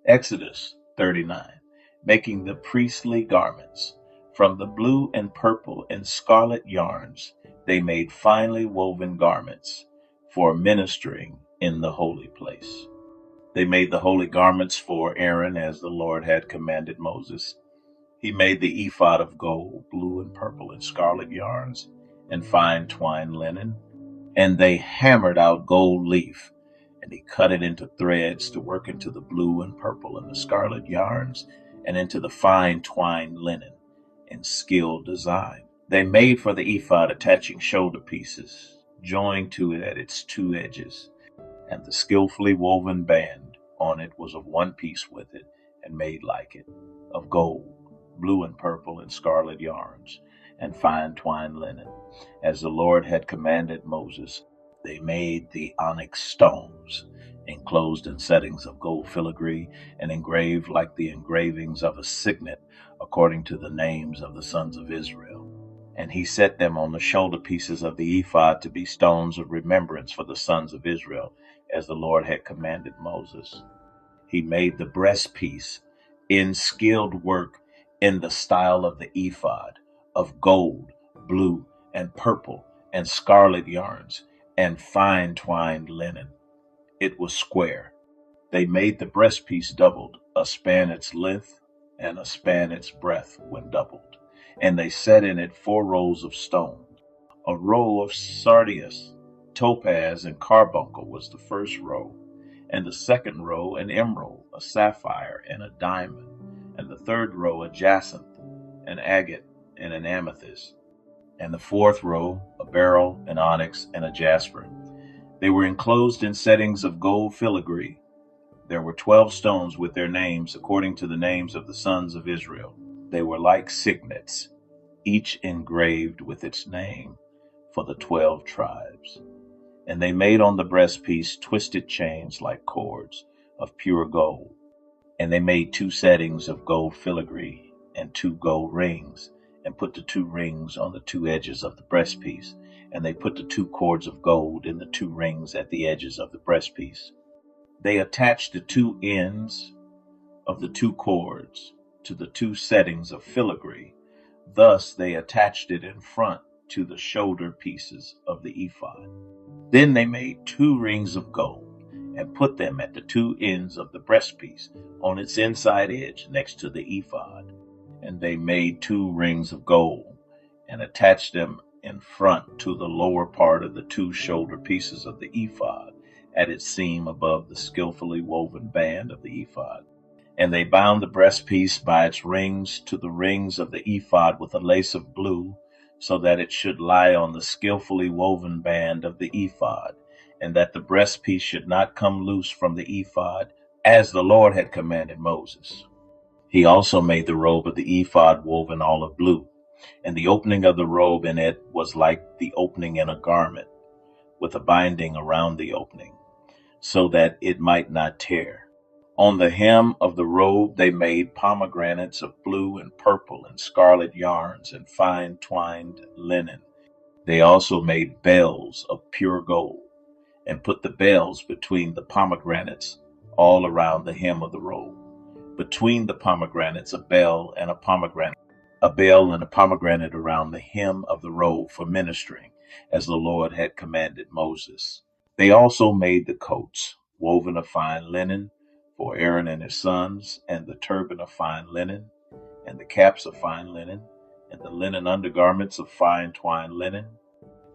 Exodus 39. Making the priestly garments. From the blue and purple and scarlet yarns, they made finely woven garments for ministering in the holy place. They made the holy garments for Aaron as the Lord had commanded Moses. He made the ephod of gold, blue and purple and scarlet yarns, and fine twined linen. And they hammered out gold leaf, and he cut it into threads to work into the blue and purple and the scarlet yarns, and into the fine twined linen in skilled design. They made for the ephod attaching shoulder pieces, joined to it at its two edges, and the skillfully woven band on it was of one piece with it, and made like it, of gold, blue and purple and scarlet yarns, and fine twined linen, as the Lord had commanded Moses. They made the onyx stones, enclosed in settings of gold filigree, and engraved like the engravings of a signet, according to the names of the sons of Israel. And he set them on the shoulder pieces of the ephod to be stones of remembrance for the sons of Israel, as the Lord had commanded Moses. He made the breastpiece in skilled work in the style of the ephod, of gold, blue, and purple, and scarlet yarns, and fine twined linen. It was square. They made the breastpiece doubled, a span its length, and a span its breadth when doubled. And they set in it 4 rows of stone. A row of sardius, topaz, and carbuncle was the first row, and the second row an emerald, a sapphire, and a diamond, and the third row a jacinth, an agate, and an amethyst, and the fourth row a beryl, an onyx, and a jasper. They were enclosed in settings of gold filigree. There were 12 stones with their names according to the names of the sons of Israel. They were like signets, each engraved with its name for the 12 tribes. And they made on the breastpiece twisted chains like cords of pure gold. And they made 2 settings of gold filigree and 2 gold rings, and put the 2 rings on the 2 edges of the breastpiece. And they put the 2 cords of gold in the 2 rings at the edges of the breastpiece. They attached the 2 ends of the 2 cords to the 2 settings of filigree. Thus they attached it in front to the shoulder pieces of the ephod. Then they made 2 rings of gold and put them at the 2 ends of the breastpiece on its inside edge next to the ephod. And they made 2 rings of gold and attached them in front to the lower part of the 2 shoulder pieces of the ephod at its seam above the skillfully woven band of the ephod. And they bound the breastpiece by its rings to the rings of the ephod with a lace of blue, so that it should lie on the skillfully woven band of the ephod, and that the breastpiece should not come loose from the ephod, as the Lord had commanded Moses. He also made the robe of the ephod woven all of blue, and the opening of the robe in it was like the opening in a garment, with a binding around the opening, so that it might not tear. On the hem of the robe they made pomegranates of blue and purple and scarlet yarns and fine twined linen. They also made bells of pure gold, and put the bells between the pomegranates all around the hem of the robe. Between the pomegranates a bell and a pomegranate around the hem of the robe for ministering, as the Lord had commanded Moses. They also made the coats, woven of fine linen, for Aaron and his sons, and the turban of fine linen, and the caps of fine linen, and the linen undergarments of fine twined linen,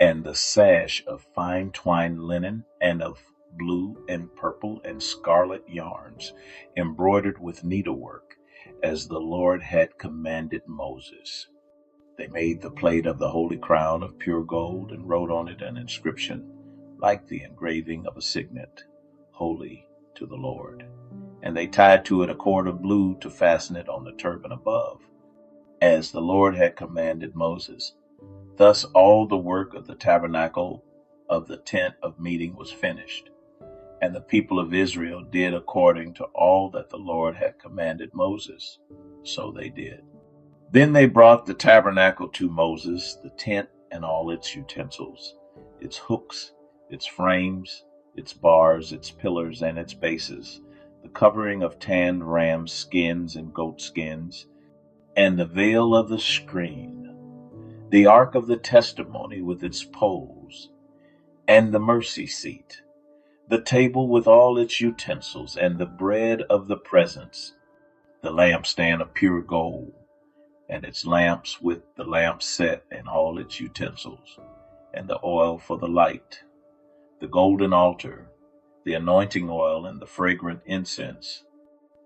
and the sash of fine twined linen, and of blue and purple and scarlet yarns, embroidered with needlework, as the Lord had commanded Moses. They made the plate of the holy crown of pure gold, and wrote on it an inscription, like the engraving of a signet, Holy to the Lord. And they tied to it a cord of blue to fasten it on the turban above, as the Lord had commanded Moses. Thus all the work of the tabernacle of the tent of meeting was finished. And the people of Israel did according to all that the Lord had commanded Moses. So they did. Then they brought the tabernacle to Moses, the tent and all its utensils, its hooks, its frames, its bars, its pillars, and its bases, the covering of tanned ram skins and goat skins, and the veil of the screen, the ark of the testimony with its poles, and the mercy seat, the table with all its utensils, and the bread of the presence, the lampstand of pure gold, and its lamps with the lamp set and all its utensils, and the oil for the light, the golden altar, the anointing oil and the fragrant incense,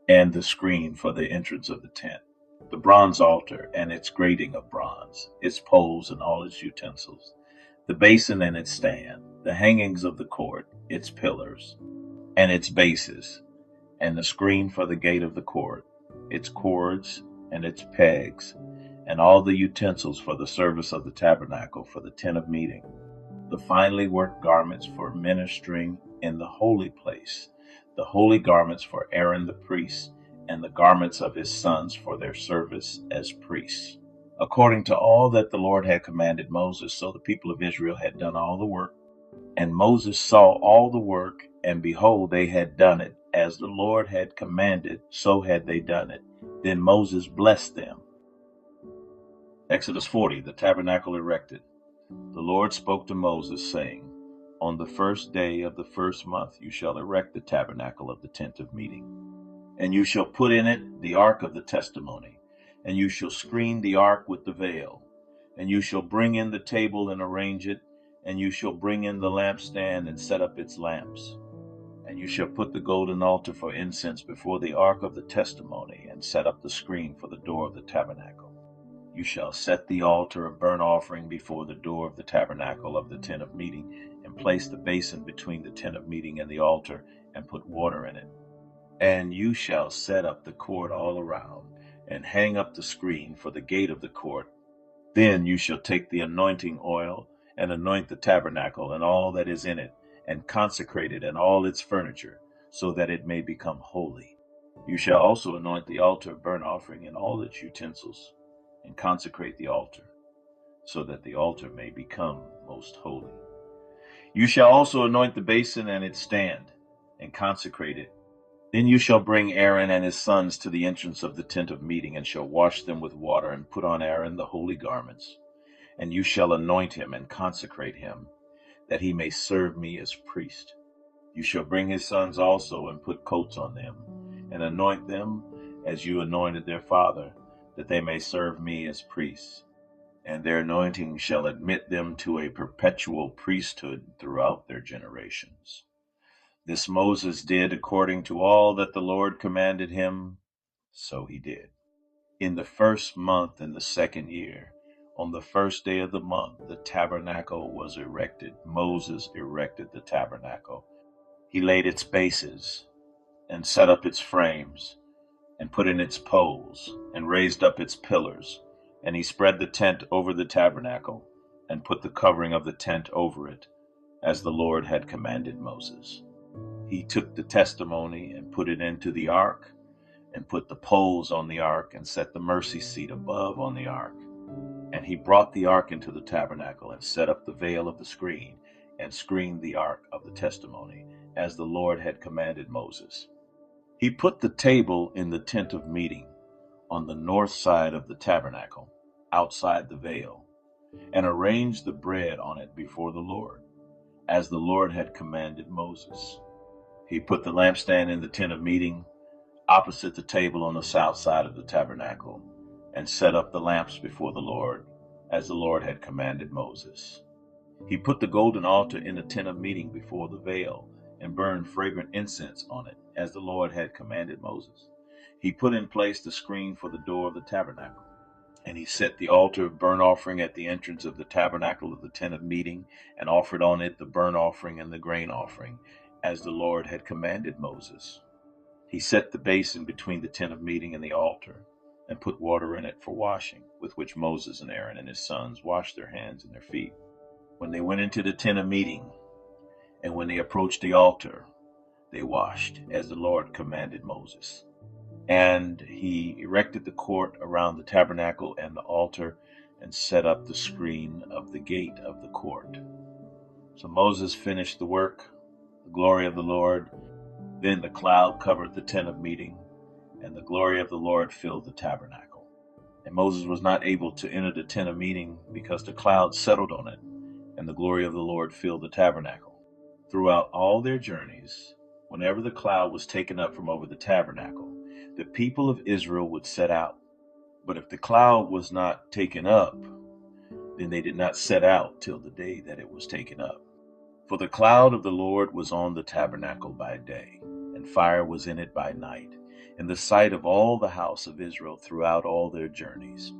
and the screen for the entrance of the tent, the bronze altar and its grating of bronze, its poles and all its utensils, the basin and its stand, the hangings of the court, its pillars, and its bases, and the screen for the gate of the court, its cords and its pegs, and all the utensils for the service of the tabernacle for the tent of meeting, the finely worked garments for ministering in the holy place, the holy garments for Aaron the priest, and the garments of his sons for their service as priests. According to all that the Lord had commanded Moses, so the people of Israel had done all the work. And Moses saw all the work, and behold, they had done it. As the Lord had commanded, so had they done it. Then Moses blessed them. Exodus 40, the tabernacle erected. The Lord spoke to Moses, saying, On the first day of the first month you shall erect the tabernacle of the tent of meeting. And you shall put in it the ark of the testimony, and you shall screen the ark with the veil. And you shall bring in the table and arrange it, and you shall bring in the lampstand and set up its lamps. And you shall put the golden altar for incense before the ark of the testimony, and set up the screen for the door of the tabernacle. You shall set the altar of burnt offering before the door of the tabernacle of the tent of meeting, and place the basin between the tent of meeting and the altar, and put water in it. And you shall set up the court all around, and hang up the screen for the gate of the court. Then you shall take the anointing oil, and anoint the tabernacle and all that is in it, and consecrate it and all its furniture, so that it may become holy. You shall also anoint the altar of burnt offering and all its utensils, and consecrate the altar, so that the altar may become most holy. You shall also anoint the basin and its stand, and consecrate it. Then you shall bring Aaron and his sons to the entrance of the tent of meeting, and shall wash them with water, and put on Aaron the holy garments. And you shall anoint him and consecrate him, that he may serve me as priest. You shall bring his sons also, and put coats on them, and anoint them as you anointed their father, that they may serve me as priests. And their anointing shall admit them to a perpetual priesthood throughout their generations. This Moses did according to all that the Lord commanded him, so he did. In the first month in the second year, on the first day of the month, the tabernacle was erected. Moses erected the tabernacle. He laid its bases, and set up its frames, and put in its poles, and raised up its pillars. And he spread the tent over the tabernacle, and put the covering of the tent over it, as the Lord had commanded Moses. He took the testimony and put it into the ark, and put the poles on the ark, and set the mercy seat above on the ark. And he brought the ark into the tabernacle, and set up the veil of the screen, and screened the ark of the testimony, as the Lord had commanded Moses. He put the table in the tent of meeting, on the north side of the tabernacle, outside the veil, and arranged the bread on it before the Lord, as the Lord had commanded Moses. He put the lampstand in the tent of meeting, opposite the table on the south side of the tabernacle, and set up the lamps before the Lord, as the Lord had commanded Moses. He put the golden altar in the tent of meeting before the veil, and burned fragrant incense on it, as the Lord had commanded Moses. He put in place the screen for the door of the tabernacle. And he set the altar of burnt offering at the entrance of the tabernacle of the tent of meeting, and offered on it the burnt offering and the grain offering, as the Lord had commanded Moses. He set the basin between the tent of meeting and the altar, and put water in it for washing, with which Moses and Aaron and his sons washed their hands and their feet, when they went into the tent of meeting. And when they approached the altar, they washed, as the Lord commanded Moses. And he erected the court around the tabernacle and the altar, and set up the screen of the gate of the court. So Moses finished the work. The glory of the Lord Then the cloud covered the tent of meeting, and the glory of the Lord filled the tabernacle. And Moses was not able to enter the tent of meeting because the cloud settled on it, and the glory of the Lord filled the tabernacle. Throughout all their journeys, whenever the cloud was taken up from over the tabernacle, the people of Israel would set out. But if the cloud was not taken up, then they did not set out till the day that it was taken up. For the cloud of the Lord was on the tabernacle by day, and fire was in it by night, in the sight of all the house of Israel throughout all their journeys.